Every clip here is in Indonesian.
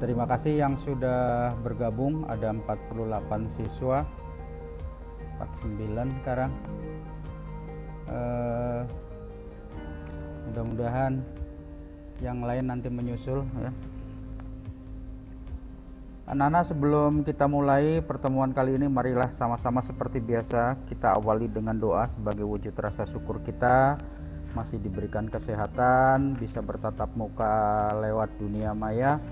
Terima kasih yang sudah bergabung, ada 48 siswa, 49 sekarang. Mudah-mudahan yang lain nanti menyusul ya. Anak-anak, sebelum kita mulai pertemuan kali ini, marilah sama-sama seperti biasa kita awali dengan doa sebagai wujud rasa syukur kita masih diberikan kesehatan, bisa bertatap muka lewat dunia maya.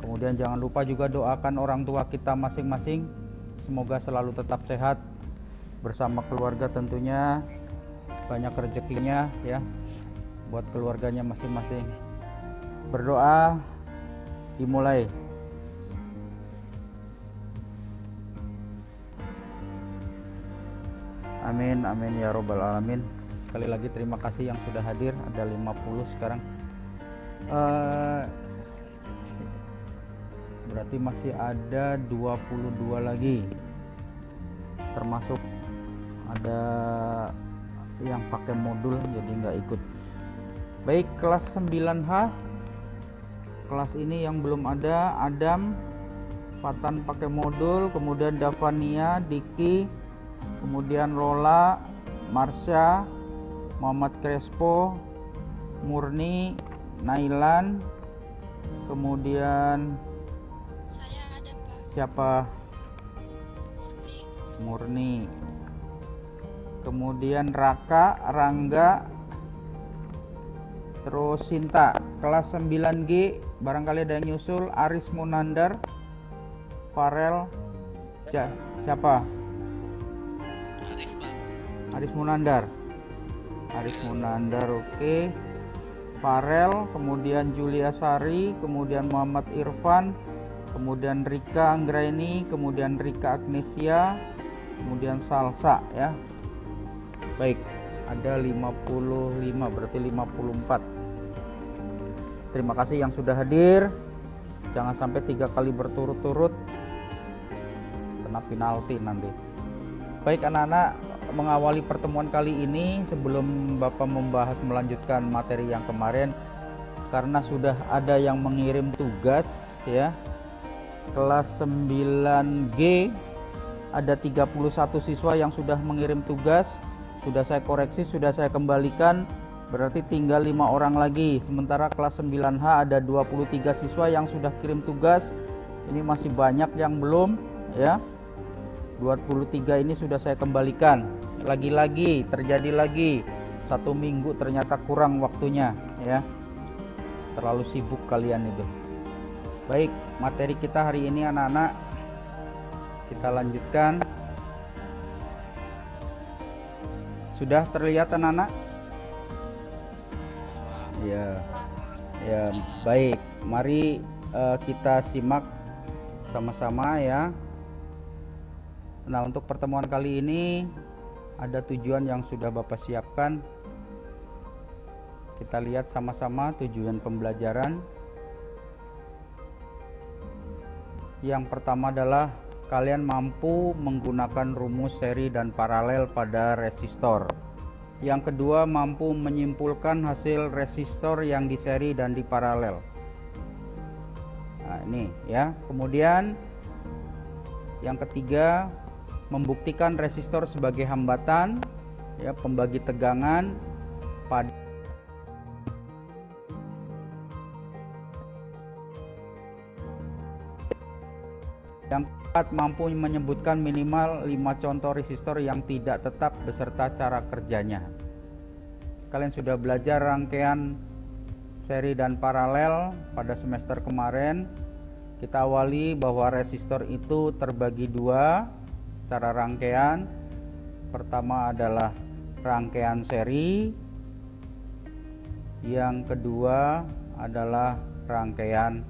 Kemudian jangan lupa juga doakan orang tua kita masing-masing, semoga selalu tetap sehat bersama keluarga, tentunya banyak rezekinya ya buat keluarganya masing-masing. Berdoa dimulai. Amin amin ya robbal alamin. Sekali lagi terima kasih yang sudah hadir, ada 50 sekarang. Berarti masih ada 22 lagi, termasuk ada yang pakai modul jadi nggak ikut. Baik, kelas 9H, kelas ini yang belum ada Adam, Fatan pakai modul, kemudian Davania, Diki, kemudian Lola, Marsha, Muhammad Crespo, Murni, Nailan, kemudian saya ada, Pak. siapa? Murni. Kemudian Raka, Rangga, terus Sinta. Kelas 9G barangkali ada yang nyusul, Aris Munandar, Farel, siapa? Arif, Pak. Aris Munandar. Aris Munandar, oke. Farel, kemudian Julia Sari, kemudian Muhammad Irfan, kemudian Rika Anggraini, kemudian Rika Agnesia, kemudian Salsa ya. Baik, ada 55, berarti 54. Terima kasih yang sudah hadir. Jangan sampai 3 kali berturut-turut, kena penalti nanti. Baik anak-anak, mengawali pertemuan kali ini sebelum Bapak membahas melanjutkan materi yang kemarin, karena sudah ada yang mengirim tugas ya. Kelas 9G ada 31 siswa yang sudah mengirim tugas, sudah saya koreksi, sudah saya kembalikan, berarti tinggal 5 orang lagi. Sementara kelas 9H ada 23 siswa yang sudah kirim tugas, ini masih banyak yang belum ya. 23 ini sudah saya kembalikan. Lagi-lagi terjadi lagi 1 minggu ternyata kurang waktunya ya, terlalu sibuk kalian itu. Baik, materi kita hari ini anak-anak, kita lanjutkan. Sudah terlihat anak-anak? Ya, ya baik. Mari kita simak sama-sama ya. Nah, untuk pertemuan kali ini ada tujuan yang sudah Bapak siapkan. Kita lihat sama-sama tujuan pembelajaran. Yang pertama adalah kalian mampu menggunakan rumus seri dan paralel pada resistor. Yang kedua, mampu menyimpulkan hasil resistor yang di seri dan di paralel. Nah, ini ya. Kemudian yang ketiga, membuktikan resistor sebagai hambatan ya, pembagi tegangan pada yang keempat, mampu menyebutkan minimal 5 contoh resistor yang tidak tetap beserta cara kerjanya. Kalian sudah belajar rangkaian seri dan paralel pada semester kemarin. Kita awali bahwa resistor itu terbagi 2 secara rangkaian. Pertama adalah rangkaian seri, yang kedua adalah rangkaian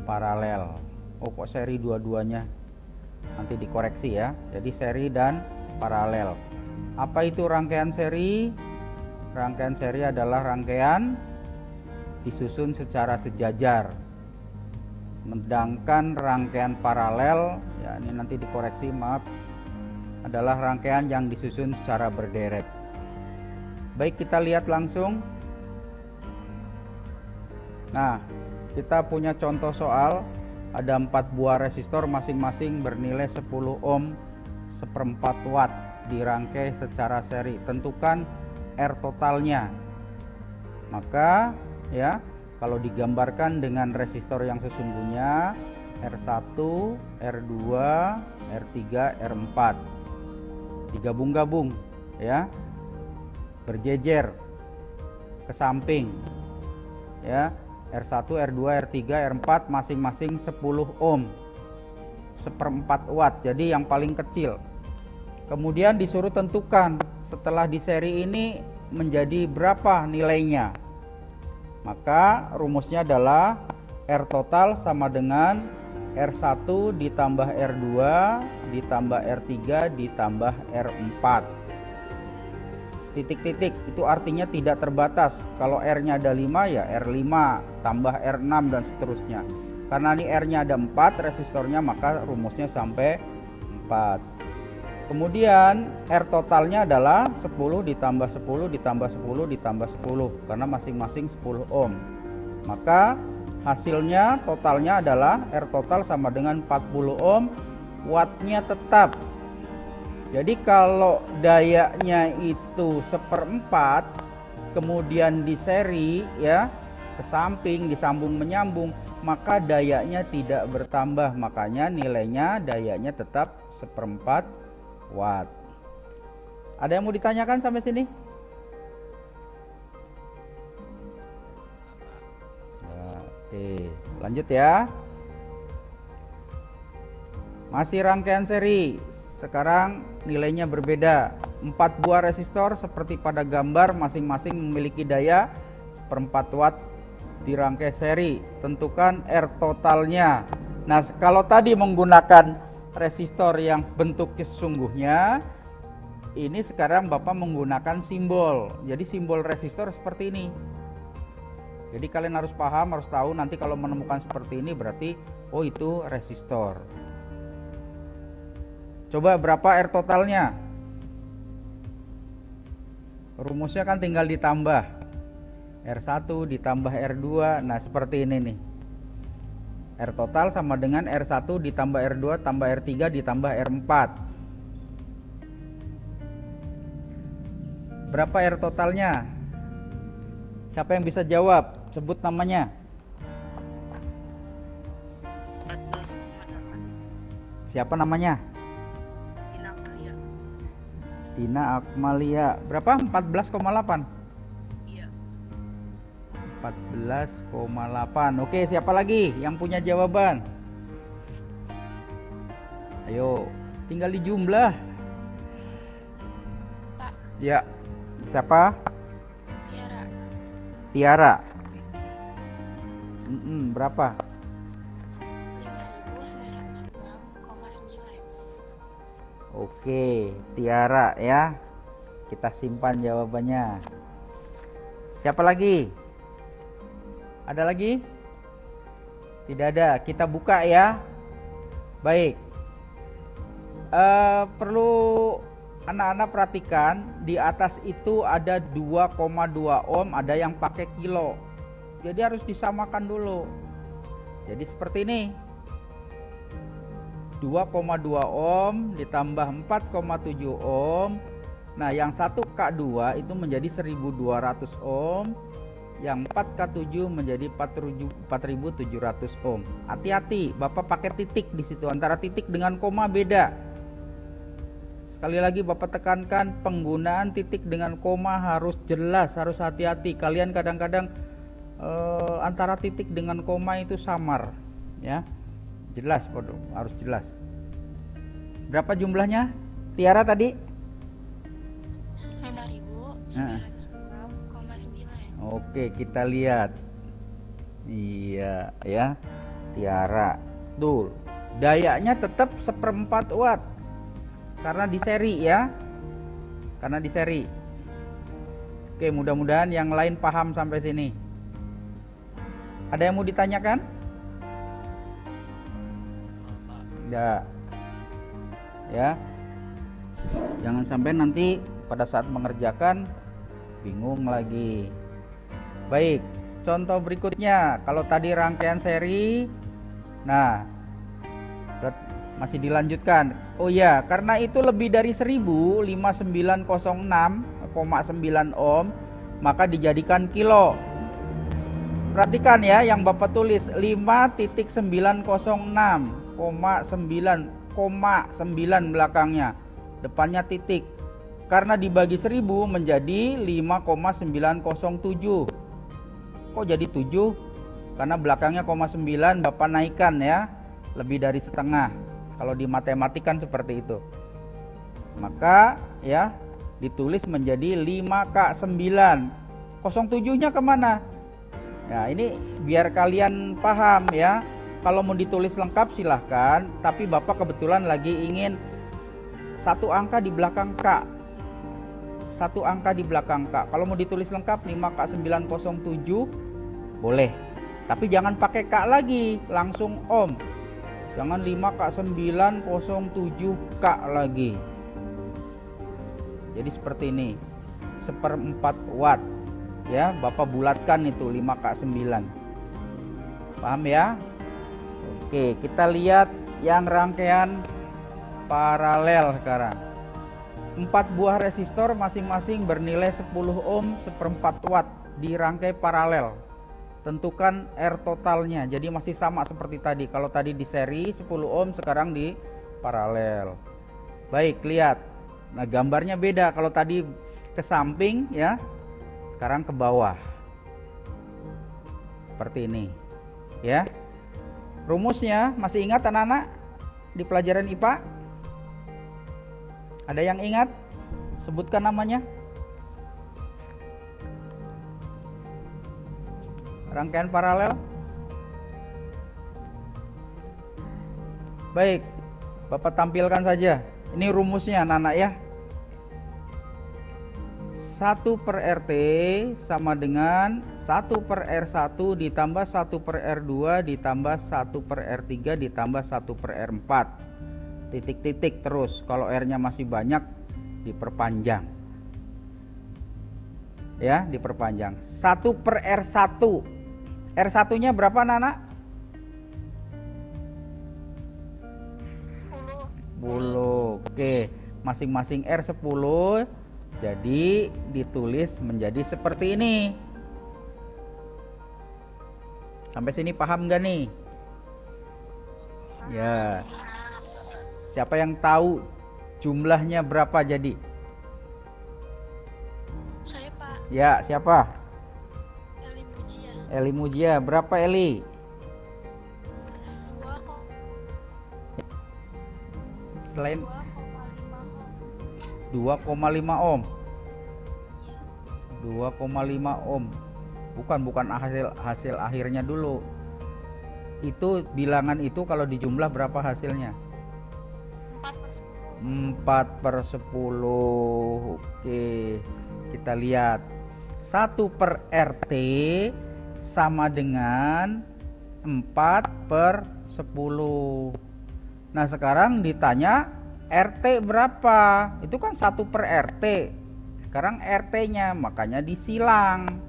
paralel. Oh, kok seri dua-duanya? Nanti dikoreksi ya. Jadi seri dan paralel. Apa itu rangkaian seri? Rangkaian seri adalah rangkaian disusun secara sejajar. Sedangkan rangkaian paralel, ya ini nanti dikoreksi, maaf, adalah rangkaian yang disusun secara berderet. Baik, kita lihat langsung. Nah, kita punya contoh soal ada 4 buah resistor masing-masing bernilai 10 ohm 1/4 watt dirangkai secara seri. Tentukan R totalnya. Maka ya, kalau digambarkan dengan resistor yang sesungguhnya R1, R2, R3, R4 digabung-gabung ya, berjejer ke samping ya. R1, R2, R3, R4 masing-masing 10 ohm 1/4 watt, jadi yang paling kecil. Kemudian disuruh tentukan setelah di seri ini menjadi berapa nilainya. Maka rumusnya adalah R total sama dengan R1 ditambah R2 ditambah R3 ditambah R4. Titik-titik itu artinya tidak terbatas. Kalau R-nya ada 5 ya R5 tambah R6 dan seterusnya. Karena ini R-nya ada 4 resistornya, maka rumusnya sampai 4. Kemudian R totalnya adalah 10 ditambah 10 ditambah 10 ditambah 10 karena masing-masing 10 ohm. Maka hasilnya totalnya adalah R total sama dengan 40 ohm, wattnya tetap. Jadi kalau dayanya itu 1/4, kemudian di seri ya, ke samping disambung menyambung, maka dayanya tidak bertambah. Makanya nilainya dayanya tetap 1/4 watt. Ada yang mau ditanyakan sampai sini? Nah, oke, lanjut ya. Masih rangkaian seri. Sekarang nilainya berbeda. 4 buah resistor seperti pada gambar masing-masing memiliki daya 1/4 watt dirangkai seri. Tentukan R totalnya. Nah, kalau tadi menggunakan resistor yang bentuknya sesungguhnya, ini sekarang Bapak menggunakan simbol. Jadi simbol resistor seperti ini. Jadi kalian harus paham, harus tahu nanti kalau menemukan seperti ini berarti oh itu resistor. Coba berapa R totalnya? Rumusnya kan tinggal ditambah. R1 ditambah R2. Nah, seperti ini nih. R total sama dengan R1 ditambah R2 tambah R3 ditambah R4. Berapa R totalnya? Siapa yang bisa jawab? Sebut namanya. Siapa namanya? Tina Akmalia. Berapa? 14,8. Iya. 14,8. Oke, siapa lagi yang punya jawaban? Ayo, tinggal dijumlah. Pak. Ya. Siapa? Tiara. Tiara. Berapa? 5.906,9. Oke, Tiara ya. Kita simpan jawabannya. Siapa lagi? Ada lagi? Tidak ada. Kita buka ya. Baik. Perlu anak-anak perhatikan, di atas itu ada 2,2 ohm, ada yang pakai kilo. Jadi harus disamakan dulu. Jadi seperti ini. 2,2 ohm ditambah 4,7 ohm. Nah, yang 1K2 itu menjadi 1200 ohm, yang 4K7 menjadi 4700 ohm. Hati-hati, Bapak pakai titik di situ. Antara titik dengan koma beda. Sekali lagi Bapak tekankan, penggunaan titik dengan koma harus jelas, harus hati-hati. Kalian kadang-kadang antara titik dengan koma itu samar, ya. Jelas, bodoh, harus jelas. Berapa jumlahnya? Tiara tadi? 5.906,9. Oke, kita lihat. Iya, ya. Tiara. Tuh. Dayanya tetap 1/4 watt. Karena di seri ya. Karena di seri. Oke, mudah-mudahan yang lain paham sampai sini. Ada yang mau ditanyakan? Tidak. Ya. Jangan sampai nanti pada saat mengerjakan bingung lagi. Baik, contoh berikutnya. Kalau tadi rangkaian seri, nah masih dilanjutkan. Oh ya, karena itu lebih dari 1000, 5906,9 ohm, maka dijadikan kilo. Perhatikan ya yang Bapak tulis 5.906,9 belakangnya. Depannya titik. Karena dibagi 1000 menjadi 5,907. Kok jadi 7? Karena belakangnya 0,9 Bapak naikkan ya, lebih dari setengah. Kalau di matematika kan seperti itu. Maka ya ditulis menjadi 5K9. 07-nya kemana? Nah ini biar kalian paham ya. Kalau mau ditulis lengkap silahkan, tapi Bapak kebetulan lagi ingin satu angka di belakang K. Satu angka di belakang K. Kalau mau ditulis lengkap 5K907 boleh. Tapi jangan pakai K lagi, langsung ohm. Jangan 5K907K lagi. Jadi seperti ini. 1/4 watt. Ya, Bapak bulatkan itu 5K9. Paham ya? Oke, kita lihat yang rangkaian paralel sekarang. 4 buah resistor masing-masing bernilai 10 ohm 1/4 watt dirangkai paralel. Tentukan R totalnya. Jadi masih sama seperti tadi. Kalau tadi di seri 10 ohm, sekarang di paralel. Baik, lihat. Nah, gambarnya beda. Kalau tadi ke samping ya, sekarang ke bawah. Seperti ini. Ya. Rumusnya masih ingat anak-anak di pelajaran IPA? Ada yang ingat? Sebutkan namanya. Rangkaian paralel. Baik, Bapak tampilkan saja. Ini rumusnya anak-anak ya. 1/RT sama dengan 1/R1 ditambah 1/R2 ditambah 1/R3 ditambah 1/R4. Titik-titik terus. Kalau R-nya masih banyak diperpanjang. Ya, diperpanjang. 1/R1. R1-nya berapa anak-anak? 10. Oke, masing-masing R 10. Jadi ditulis menjadi seperti ini. Sampai sini paham gak nih? Ya. Siapa yang tahu jumlahnya berapa jadi? Saya Pak. Ya, siapa? Eli Mujia. Eli Mujia. Berapa Eli? 2 kok. Selain 2,5 2,5 ohm. ohm. 2,5 ohm. Bukan hasil akhirnya dulu. Itu bilangan itu kalau dijumlah berapa hasilnya? 4/10. Oke, kita lihat 1/RT sama dengan 4/10. Nah sekarang ditanya RT berapa? Itu kan 1/RT. Sekarang RT-nya, makanya disilang.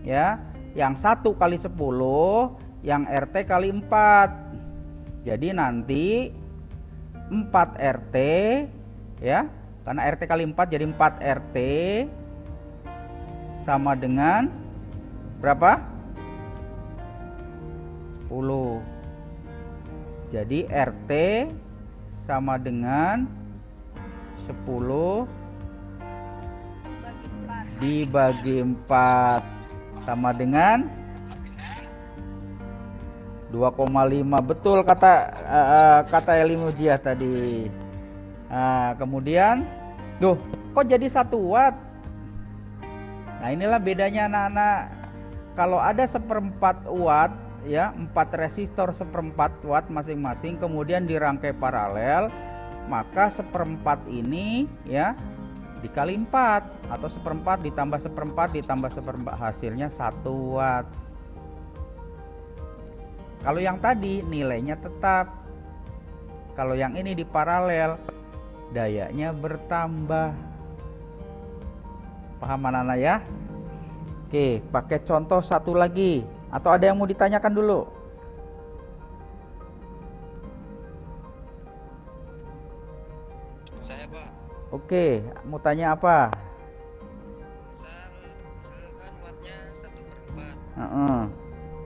Ya, yang 1 kali 10, yang RT kali 4. Jadi nanti 4RT ya, karena RT kali 4 jadi 4RT sama dengan berapa? 10. Jadi RT sama dengan 10 dibagi 4 sama dengan 2,5. Betul kata Eli Mujia tadi. Nah, kemudian tuh kok jadi 1 watt. Nah inilah bedanya anak-anak. Kalau ada 1/4 watt ya, 4 resistor 1/4 watt masing-masing kemudian dirangkai paralel, maka 1/4 ini ya dikali 4 atau 1/4 ditambah 1/4 ditambah 1/4 hasilnya 1 watt. Kalau yang tadi nilainya tetap. Kalau yang ini di paralel dayanya bertambah. Paham anak-anak ya? Oke, pakai contoh satu lagi. Atau ada yang mau ditanyakan dulu? Saya Pak, Oke, mau tanya apa? misalkan wattnya 1/4, Heeh.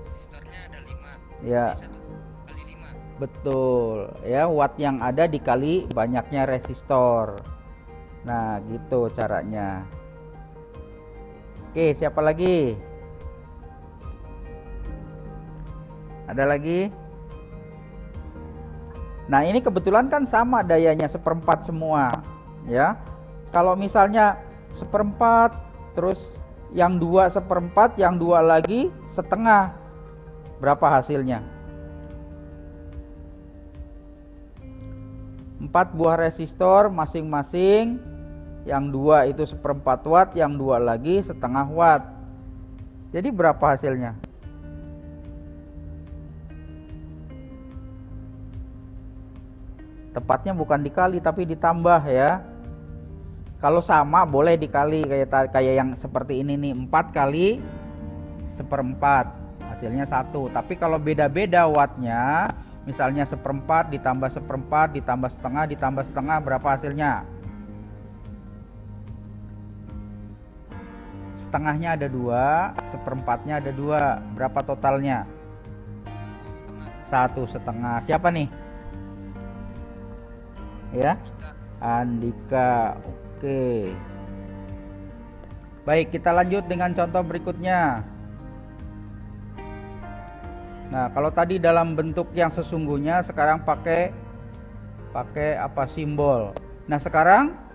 resistornya ada 5, Ya, jadi 1 kali 5. betul. Ya, watt yang ada dikali banyaknya resistor. Nah, gitu caranya. Oke, siapa lagi? Ada lagi? Nah, ini kebetulan kan sama dayanya 1/4 semua, ya. Kalau misalnya 1/4, terus yang 2 1/4, yang 2 lagi setengah, berapa hasilnya? 4 buah resistor masing-masing, yang 2 itu 1/4 watt, yang 2 lagi setengah watt. Jadi berapa hasilnya? Tepatnya bukan dikali tapi ditambah ya. Kalau sama boleh dikali kayak yang seperti ini nih, 4 kali 1/4 hasilnya 1. Tapi kalau beda-beda wattnya, misalnya 1/4 ditambah 1/4 ditambah setengah berapa hasilnya? Setengahnya ada 2, 1/4-nya ada 2. Berapa totalnya? 1,5. Siapa nih? Ya, Andika. Oke. Baik, kita lanjut dengan contoh berikutnya. Nah, kalau tadi dalam bentuk yang sesungguhnya, sekarang pakai apa simbol. Nah, sekarang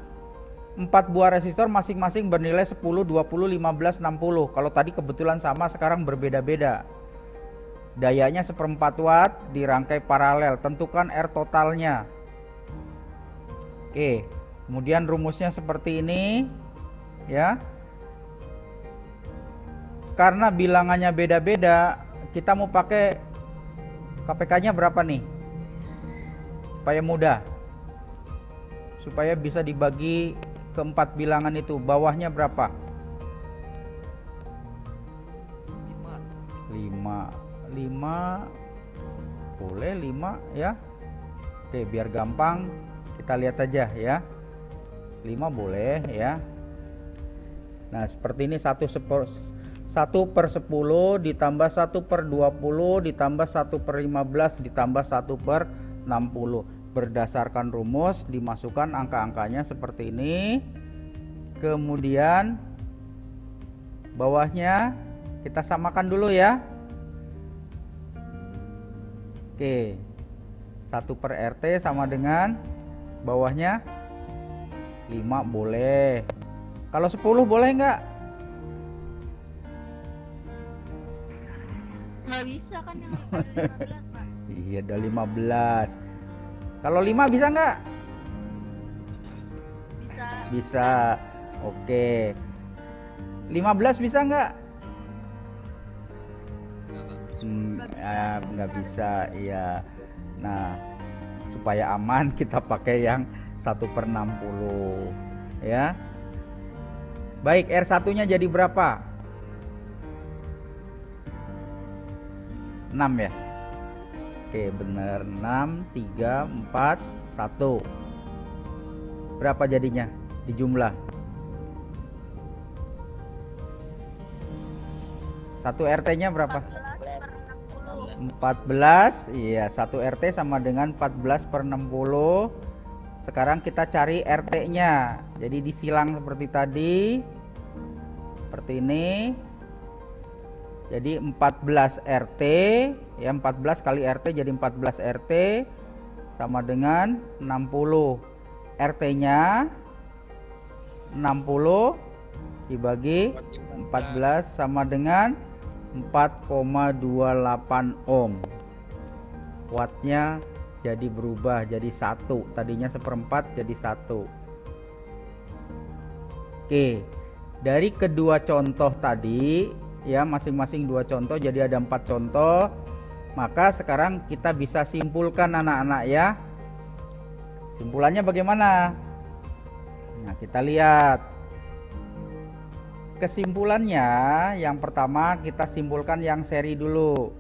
4 buah resistor masing-masing bernilai 10, 20, 15, 60. Kalau tadi kebetulan sama, sekarang berbeda-beda. Dayanya 1/4 watt, dirangkai paralel. Tentukan R totalnya. Oke, kemudian rumusnya seperti ini, ya. Karena bilangannya beda-beda, kita mau pakai KPK-nya berapa nih? Supaya mudah, supaya bisa dibagi ke 4 bilangan itu. Bawahnya berapa? 5. 5 boleh 5 ya. Oke, biar gampang kita lihat aja ya. 5 boleh ya. Nah, seperti ini 1/10 ditambah 1/20 ditambah 1/15 ditambah 1/60. Berdasarkan rumus dimasukkan angka-angkanya seperti ini. Kemudian bawahnya kita samakan dulu ya. Oke, 1/RT sama dengan bawahnya 5 boleh. Kalau 10 boleh nggak? Nggak bisa kan yang 15, Pak? Iya, ada 15. Kalau 5 bisa nggak? Bisa. Bisa. Oke. 15 bisa nggak? Nggak bisa. Iya. Nah, supaya aman kita pakai yang 1/60 ya. Baik, R1-nya jadi berapa? 6 ya. Oke, bener. 6, 3, 4, 1. Berapa jadinya di jumlah? 1 RT-nya berapa? 14. Iya, 1 RT sama dengan 14/60. Sekarang kita cari RT-nya. Jadi disilang seperti tadi. Seperti ini. Jadi 14 RT, ya 14 kali RT jadi 14 RT sama dengan 60. RT-nya 60 dibagi 14 sama dengan 4,28 ohm. Wattnya jadi berubah jadi 1. Tadinya 1/4 jadi 1. Oke, dari kedua contoh tadi ya, masing-masing 2 contoh, jadi ada 4 contoh. Maka sekarang kita bisa simpulkan anak-anak ya. Simpulannya bagaimana? Nah, kita lihat. kesimpulannya yang pertama kita simpulkan yang seri dulu.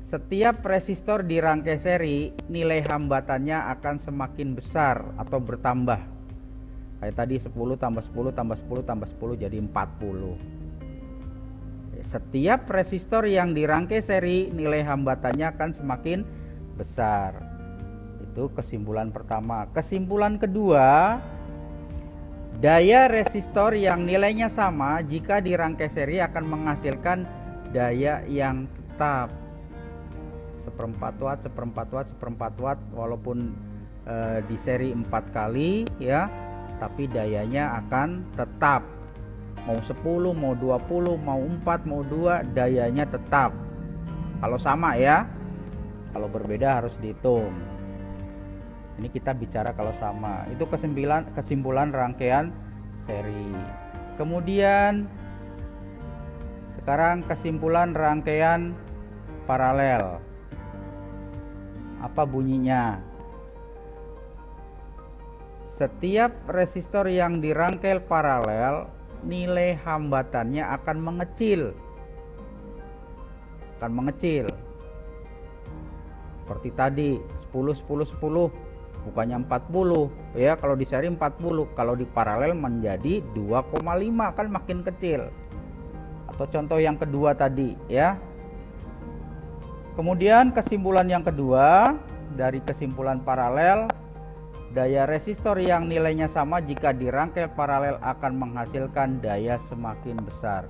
Setiap resistor di rangkai seri nilai hambatannya akan semakin besar atau bertambah. Kayak tadi 10 tambah 10 tambah 10 tambah 10 jadi 40. Setiap resistor yang di rangkai seri nilai hambatannya akan semakin besar. Itu kesimpulan pertama. Kesimpulan kedua, daya resistor yang nilainya sama jika di rangkai seri akan menghasilkan daya yang tetap. 1/4 watt, 1/4 watt, 1/4 watt walaupun di seri 4 kali ya, tapi dayanya akan tetap. Mau 10, mau 20, mau 4, mau 2, dayanya tetap. Kalau sama ya. Kalau berbeda harus dihitung. Ini kita bicara kalau sama. Itu kesimpulan rangkaian seri. Kemudian sekarang kesimpulan rangkaian paralel. Apa bunyinya? Setiap resistor yang dirangkai paralel, nilai hambatannya akan mengecil. Seperti tadi 10 10 10 bukannya 40 ya, kalau di seri 40, kalau di paralel menjadi 2,5 kan makin kecil. Atau contoh yang kedua tadi ya. Kemudian kesimpulan yang kedua dari kesimpulan paralel, daya resistor yang nilainya sama jika dirangkai paralel akan menghasilkan daya semakin besar.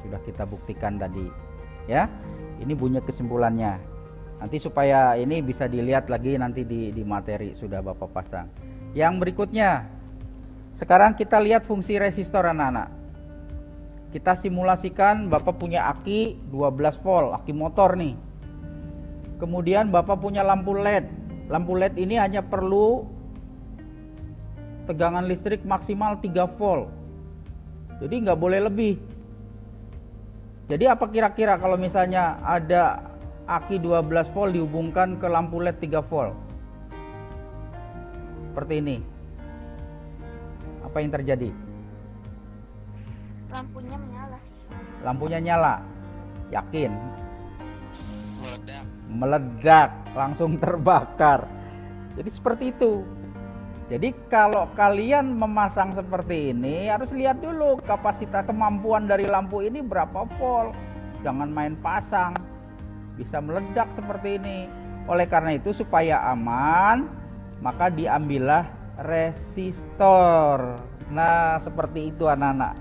Sudah kita buktikan tadi ya. Ini bunyi kesimpulannya. Nanti supaya ini bisa dilihat lagi nanti di materi sudah Bapak pasang. Yang berikutnya, sekarang kita lihat fungsi resistor anak-anak. Kita simulasikan Bapak punya aki 12 volt, aki motor nih. Kemudian Bapak punya lampu LED. Lampu LED ini hanya perlu tegangan listrik maksimal 3 volt. Jadi nggak boleh lebih. Jadi apa kira-kira kalau misalnya ada aki 12 volt dihubungkan ke lampu LED 3 volt? Seperti ini. Apa yang terjadi? Lampunya menyala. Lampunya nyala. Yakin? Meledak. Meledak, langsung terbakar. Jadi seperti itu. Jadi kalau kalian memasang seperti ini harus lihat dulu kapasitas kemampuan dari lampu ini berapa volt. Jangan main pasang, bisa meledak seperti ini. Oleh karena itu supaya aman, maka diambillah resistor. Nah seperti itu anak-anak.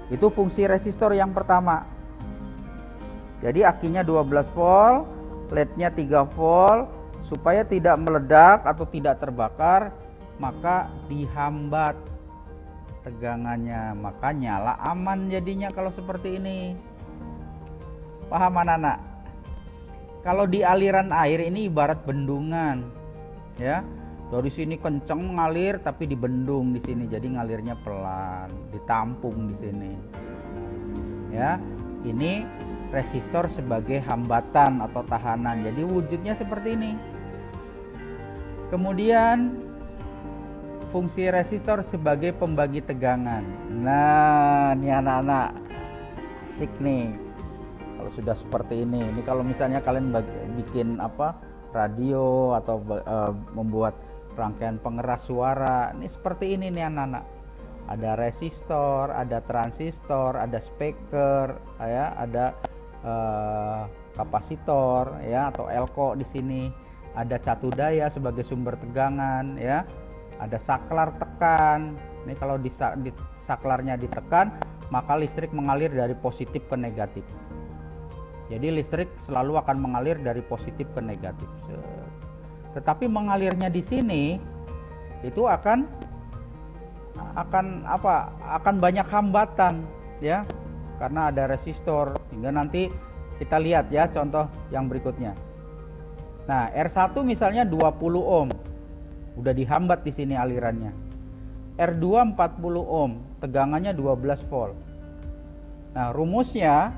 Itu fungsi resistor yang pertama. Jadi akinya 12 volt, LED-nya 3 volt. Supaya tidak meledak atau tidak terbakar, maka dihambat tegangannya, maka nyala aman jadinya kalau seperti ini. Paham anak-anak? Kalau di aliran air ini ibarat bendungan, ya. Dari sini kenceng ngalir tapi dibendung di sini, jadi ngalirnya pelan, ditampung di sini. Ya, ini resistor sebagai hambatan atau tahanan. Jadi wujudnya seperti ini. Kemudian fungsi resistor sebagai pembagi tegangan. Nah, ini anak-anak asik nih. Kalau sudah seperti ini kalau misalnya kalian bikin radio atau membuat rangkaian pengeras suara, ini seperti ini nih anak-anak. Ada resistor, ada transistor, ada speaker, ya, ada kapasitor, ya, atau elko di sini. Ada catu daya sebagai sumber tegangan, ya. Ada saklar tekan. Ini kalau di saklarnya ditekan, maka listrik mengalir dari positif ke negatif. Jadi listrik selalu akan mengalir dari positif ke negatif. Tetapi mengalirnya di sini itu akan banyak hambatan, ya, karena ada resistor. Hingga nanti kita lihat ya contoh yang berikutnya. Nah, R1 misalnya 20 ohm. Udah dihambat di sini alirannya. R2 40 ohm, tegangannya 12 volt. Nah, rumusnya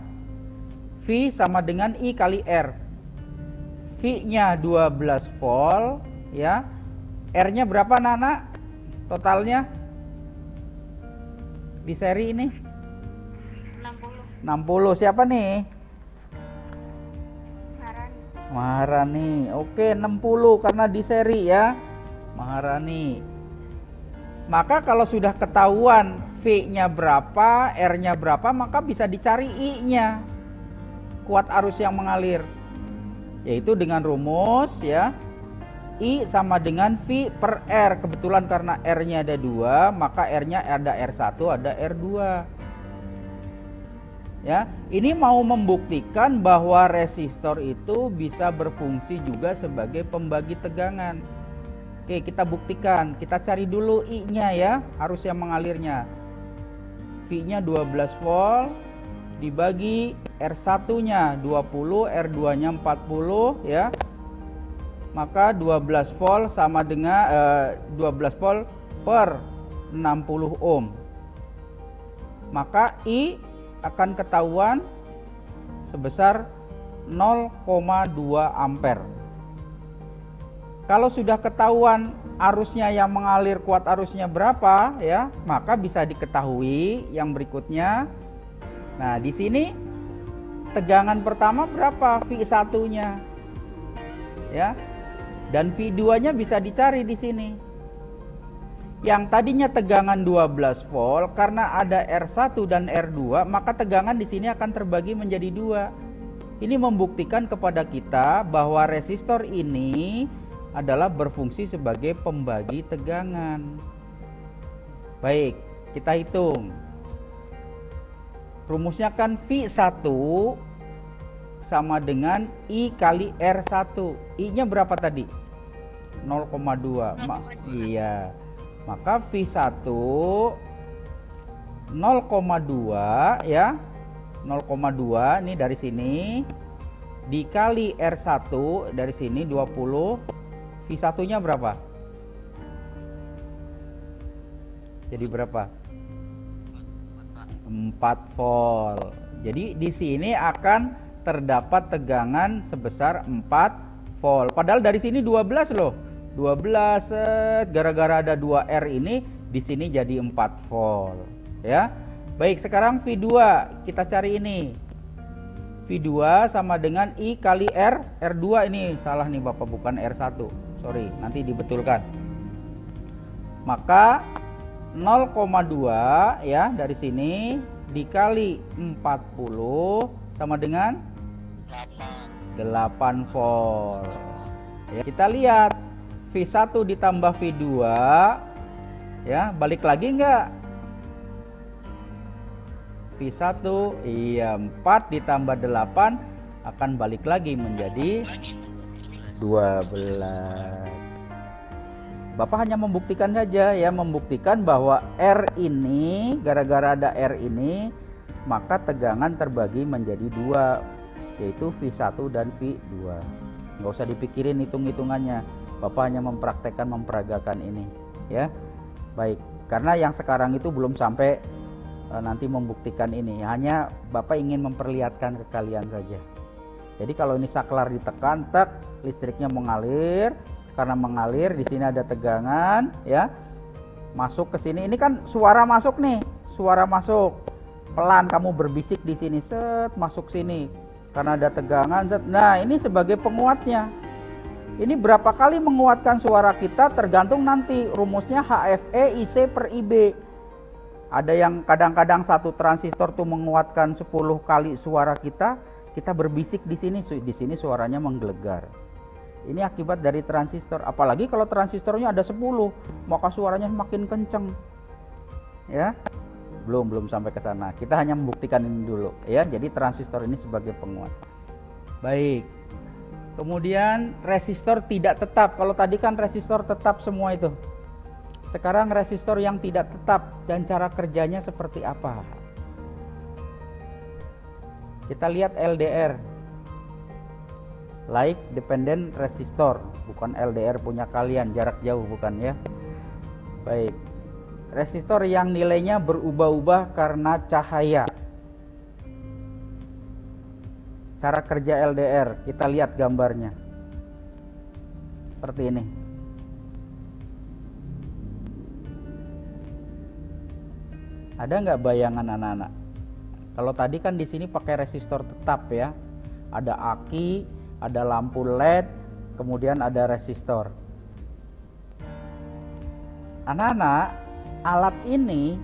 V sama dengan I kali R. V-nya 12 volt, ya. R-nya berapa, Nana? totalnya di seri ini 60. 60. Siapa nih? Maharani. Maharani. Oke, 60 karena di seri ya. Maharani. Maka kalau sudah ketahuan V-nya berapa, R-nya berapa, maka bisa dicari I-nya. Kuat arus yang mengalir. Yaitu dengan rumus ya. I sama dengan V per R. Kebetulan karena R-nya ada 2, maka R-nya ada R1, ada R2. Ya, ini mau membuktikan bahwa resistor itu bisa berfungsi juga sebagai pembagi tegangan. Oke, kita buktikan. Kita cari dulu I-nya ya, arus yang mengalirnya. V-nya 12 volt dibagi R1-nya 20, R2-nya 40 ya. Maka 12 volt sama dengan 12 volt per 60 ohm. Maka I akan ketahuan sebesar 0,2 ampere. Kalau sudah ketahuan arusnya yang mengalir, kuat arusnya berapa ya, maka bisa diketahui yang berikutnya. Nah, di sini tegangan pertama berapa V1-nya? Ya. Dan V2-nya bisa dicari di sini. Yang tadinya tegangan 12 volt, karena ada R1 dan R2, maka tegangan di sini akan terbagi menjadi 2. Ini membuktikan kepada kita bahwa resistor ini adalah berfungsi sebagai pembagi tegangan. Baik, kita hitung. Rumusnya kan V1 sama dengan I kali R1. I-nya berapa tadi? 0,2. Iya. Maka V1 0,2 ya. 0,2 ini dari sini dikali R1 dari sini 20. V1-nya berapa? Jadi berapa? 4 volt. Jadi di sini akan terdapat tegangan sebesar 4 volt. Padahal dari sini 12 loh. 12 gara-gara ada 2R ini di sini jadi 4 volt ya. Baik, sekarang V2 kita cari ini. V2 sama dengan I kali R. R2 ini salah nih Bapak, bukan R1. Sorry, nanti dibetulkan. Maka 0,2 ya dari sini dikali 40 sama dengan 8 volt. Ya, kita lihat V1 ditambah V2 ya, balik lagi enggak? V1 iya 4 ditambah 8 akan balik lagi menjadi 12. Bapak hanya membuktikan saja ya, membuktikan bahwa R ini gara-gara ada R ini maka tegangan terbagi menjadi 2, yaitu V1 dan V2. Nggak usah dipikirin hitung-hitungannya. Bapak hanya mempraktekkan, memperagakan ini ya. Baik, karena yang sekarang itu belum sampai nanti membuktikan ini. Hanya Bapak ingin memperlihatkan ke kalian saja. Jadi kalau ini saklar ditekan, tek, listriknya mengalir. Karena mengalir di sini ada tegangan ya. Masuk ke sini. Ini kan suara masuk nih. Suara masuk. Pelan kamu berbisik di sini, set, masuk sini. Karena ada tegangan, set. Nah, ini sebagai penguatnya. Ini berapa kali menguatkan suara kita tergantung nanti rumusnya HFE IC per IB. Ada yang kadang-kadang satu transistor tuh menguatkan 10 kali suara kita berbisik di sini suaranya menggelegar. Ini akibat dari transistor. Apalagi kalau transistornya ada 10, maka suaranya semakin kenceng. Ya. Belum sampai ke sana. Kita hanya membuktikan ini dulu ya. Jadi transistor ini sebagai penguat. Baik. Kemudian resistor tidak tetap. Kalau tadi kan resistor tetap semua itu. Sekarang resistor yang tidak tetap dan cara kerjanya seperti apa? Kita lihat LDR. Like dependent resistor, bukan LDR punya kalian, jarak jauh bukan ya. Baik. Resistor yang nilainya berubah-ubah karena cahaya. Cara kerja LDR, kita lihat gambarnya. Seperti ini. Ada nggak bayangan anak-anak? Kalau tadi kan di sini pakai resistor tetap ya. Ada aki, ada lampu LED, kemudian ada resistor. Anak-anak, alat ini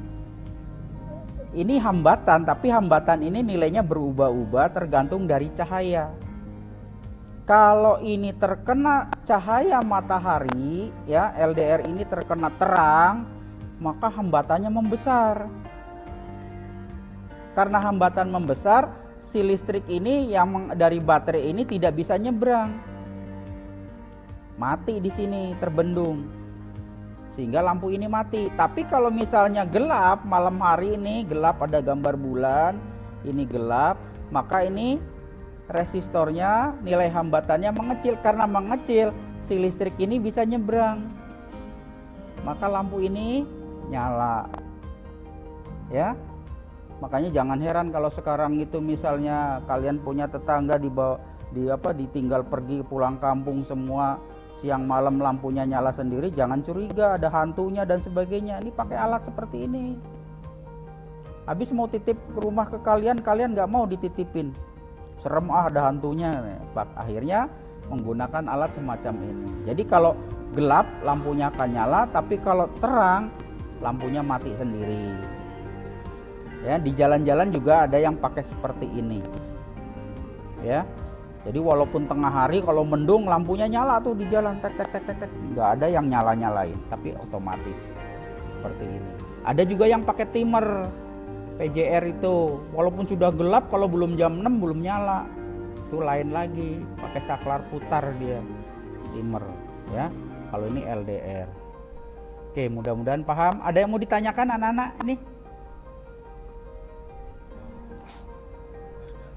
hambatan, tapi hambatan ini nilainya berubah-ubah tergantung dari cahaya. Kalau ini terkena cahaya matahari, ya LDR ini terkena terang, maka hambatannya membesar. Karena hambatan membesar, si listrik ini yang dari baterai ini tidak bisa nyebrang. Mati di sini, terbendung. Sehingga lampu ini mati. Tapi kalau misalnya gelap, malam hari ini gelap, ada gambar bulan, ini gelap, maka ini resistornya, nilai hambatannya mengecil. Karena mengecil, si listrik ini bisa nyebrang. Maka lampu ini nyala. Ya. Makanya jangan heran kalau sekarang itu misalnya kalian punya tetangga ditinggal pergi pulang kampung semua, siang malam lampunya nyala sendiri, jangan curiga ada hantunya dan sebagainya. Ini pakai alat seperti ini. Habis mau titip ke rumah ke kalian nggak mau dititipin. Serem ada hantunya. Akhirnya menggunakan alat semacam ini. Jadi kalau gelap lampunya akan nyala, tapi kalau terang lampunya mati sendiri. Ya, di jalan-jalan juga ada yang pakai seperti ini. Ya. Jadi walaupun tengah hari kalau mendung lampunya nyala tuh di jalan tek. Nggak ada yang nyala-nyalain, tapi otomatis seperti ini. Ada juga yang pakai timer PJR itu. Walaupun sudah gelap kalau belum jam 6 belum nyala. Itu lain lagi, pakai saklar putar dia. Timer, ya. Kalau ini LDR. Oke, mudah-mudahan paham. Ada yang mau ditanyakan anak-anak ini?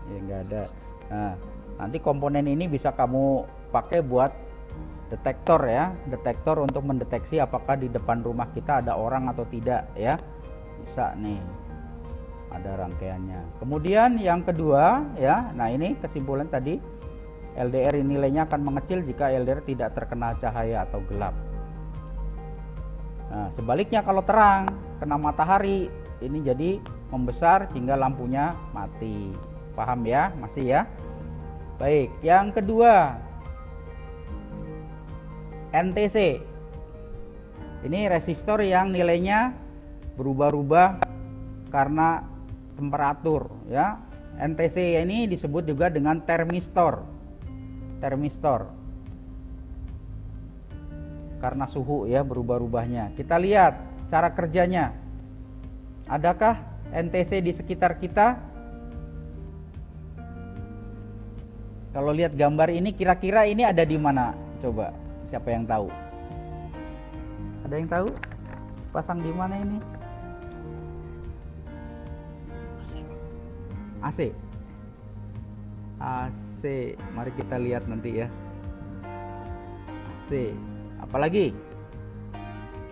Ya nggak ada. Nah, nanti komponen ini bisa kamu pakai buat detektor ya, detektor untuk mendeteksi apakah di depan rumah kita ada orang atau tidak ya. Bisa nih, ada rangkaiannya. Kemudian yang kedua ya, nah ini kesimpulan tadi, LDR nilainya akan mengecil jika LDR tidak terkena cahaya atau gelap. Nah, sebaliknya kalau terang kena matahari ini jadi membesar sehingga lampunya mati. Paham ya? Masih ya? Baik, yang kedua NTC. Ini resistor yang nilainya berubah-ubah karena temperatur ya. NTC ini disebut juga dengan termistor. Termistor. Karena suhu ya berubah-ubahnya. Kita lihat cara kerjanya. Adakah NTC di sekitar kita? Kalau lihat gambar ini kira-kira ini ada di mana? Coba siapa yang tahu? Ada yang tahu? Pasang di mana ini? AC. AC. Mari kita lihat nanti ya. AC. Apalagi?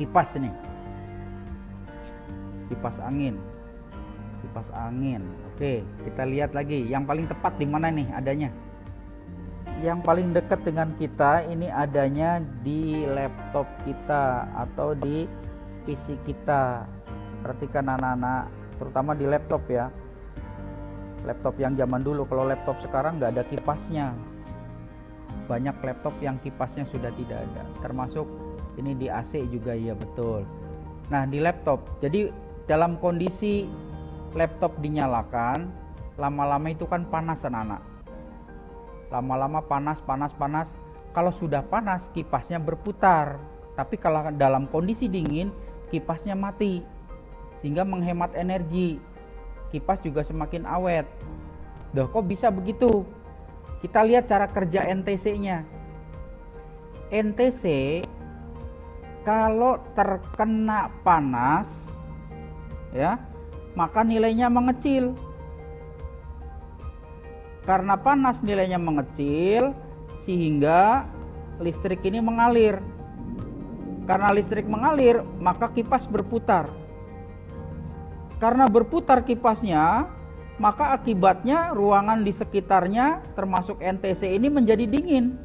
Kipas ini. Kipas angin. Kipas angin. Oke, kita lihat lagi. Yang paling tepat di mana nih adanya? Yang paling dekat dengan kita ini adanya di laptop kita atau di PC kita. Perhatikan anak-anak, terutama di laptop ya. Laptop yang zaman dulu, kalau laptop sekarang nggak ada kipasnya. Banyak laptop yang kipasnya sudah tidak ada. Termasuk ini di AC juga ya betul. Nah di laptop, jadi dalam kondisi laptop dinyalakan, lama-lama itu kan panas anak-anak. Lama-lama panas. Kalau sudah panas kipasnya berputar. Tapi kalau dalam kondisi dingin kipasnya mati. Sehingga menghemat energi. Kipas juga semakin awet. Duh, kok bisa begitu? Kita lihat cara kerja NTC-nya. NTC kalau terkena panas ya, maka nilainya mengecil. Karena panas nilainya mengecil sehingga listrik ini mengalir. Karena listrik mengalir maka kipas berputar. Karena berputar kipasnya maka akibatnya ruangan di sekitarnya termasuk NTC ini menjadi dingin.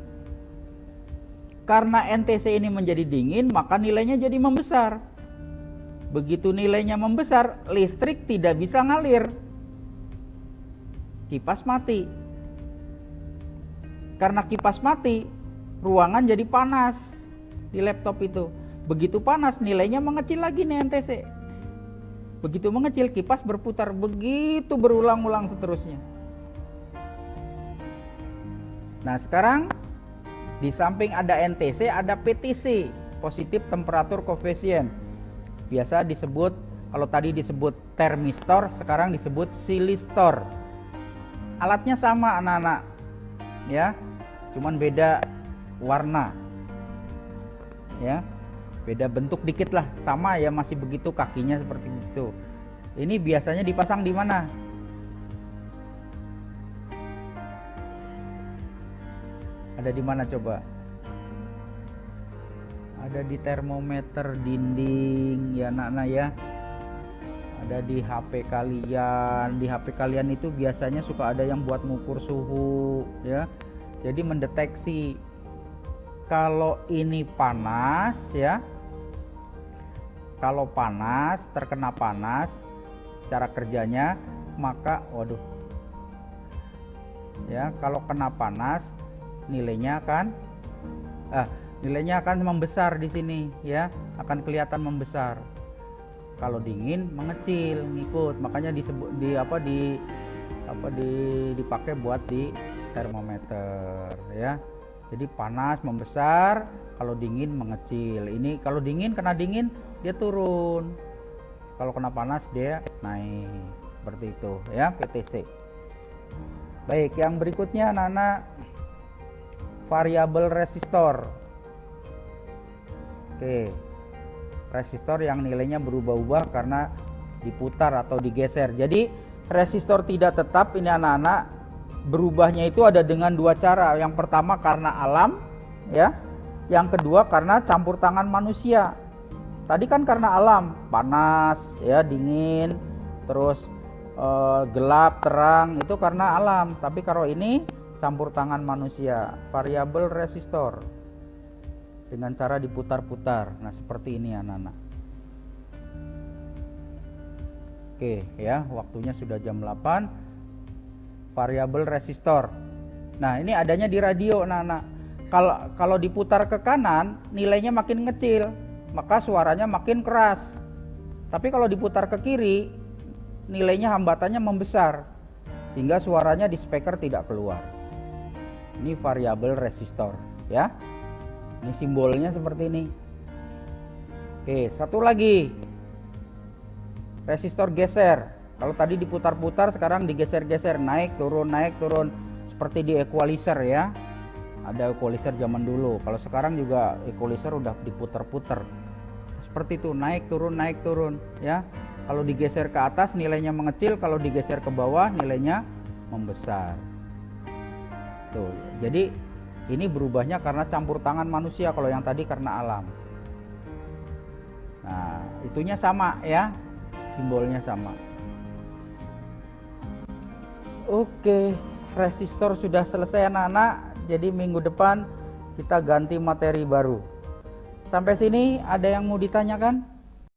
Karena NTC ini menjadi dingin maka nilainya jadi membesar. Begitu nilainya membesar, listrik tidak bisa ngalir. Kipas mati. Karena kipas mati, ruangan jadi panas di laptop itu. Begitu panas, nilainya mengecil lagi nih NTC. Begitu mengecil, kipas berputar, begitu berulang-ulang seterusnya. Nah sekarang di samping ada NTC, ada PTC, positif temperatur koefisien. Biasa disebut, kalau tadi disebut termistor, sekarang disebut silistor. Alatnya sama anak-anak, ya, cuman beda warna, ya, beda bentuk dikit lah, sama ya masih begitu kakinya seperti itu. Ini biasanya dipasang di mana? Ada di mana coba? Ada di termometer dinding ya anak-anak ya. Ada di HP kalian. Di HP kalian itu biasanya suka ada yang buat ngukur suhu ya. Jadi mendeteksi kalau ini panas ya. Kalau panas, terkena panas, cara kerjanya maka waduh. Ya, kalau kena panas nilainya akan membesar di sini ya, akan kelihatan membesar. Kalau dingin mengecil, ngikut. Makanya dipakai buat di termometer ya. Jadi panas membesar, kalau dingin mengecil. Ini kalau dingin, kena dingin dia turun. Kalau kena panas dia naik. Seperti itu ya, PTC. Baik, yang berikutnya anak-anak, variabel resistor. Oke, resistor yang nilainya berubah-ubah karena diputar atau digeser. Jadi resistor tidak tetap ini anak-anak, berubahnya itu ada dengan dua cara. Yang pertama karena alam ya, yang kedua karena campur tangan manusia. Tadi kan karena alam, panas ya, dingin, terus gelap, terang, itu karena alam. Tapi kalau ini campur tangan manusia, variabel resistor dengan cara diputar-putar. Nah seperti ini anak-anak. Oke ya, waktunya sudah jam 8. Variabel resistor. Nah ini adanya di radio anak-anak. Kalau diputar ke kanan nilainya makin kecil, maka suaranya makin keras. Tapi kalau diputar ke kiri nilainya hambatannya membesar, sehingga suaranya di speaker tidak keluar. Ini variabel resistor ya. Ini simbolnya seperti ini. Oke, satu lagi. Resistor geser. Kalau tadi diputar-putar, sekarang digeser-geser, naik turun seperti di equalizer ya. Ada equalizer zaman dulu. Kalau sekarang juga equalizer udah diputar-putar. Seperti itu, naik turun ya. Kalau digeser ke atas nilainya mengecil, kalau digeser ke bawah nilainya membesar. Tuh, jadi ini berubahnya karena campur tangan manusia, kalau yang tadi karena alam. Nah, itunya sama ya, simbolnya sama. Oke, resistor sudah selesai anak-anak. Jadi minggu depan kita ganti materi baru. Sampai sini ada yang mau ditanyakan?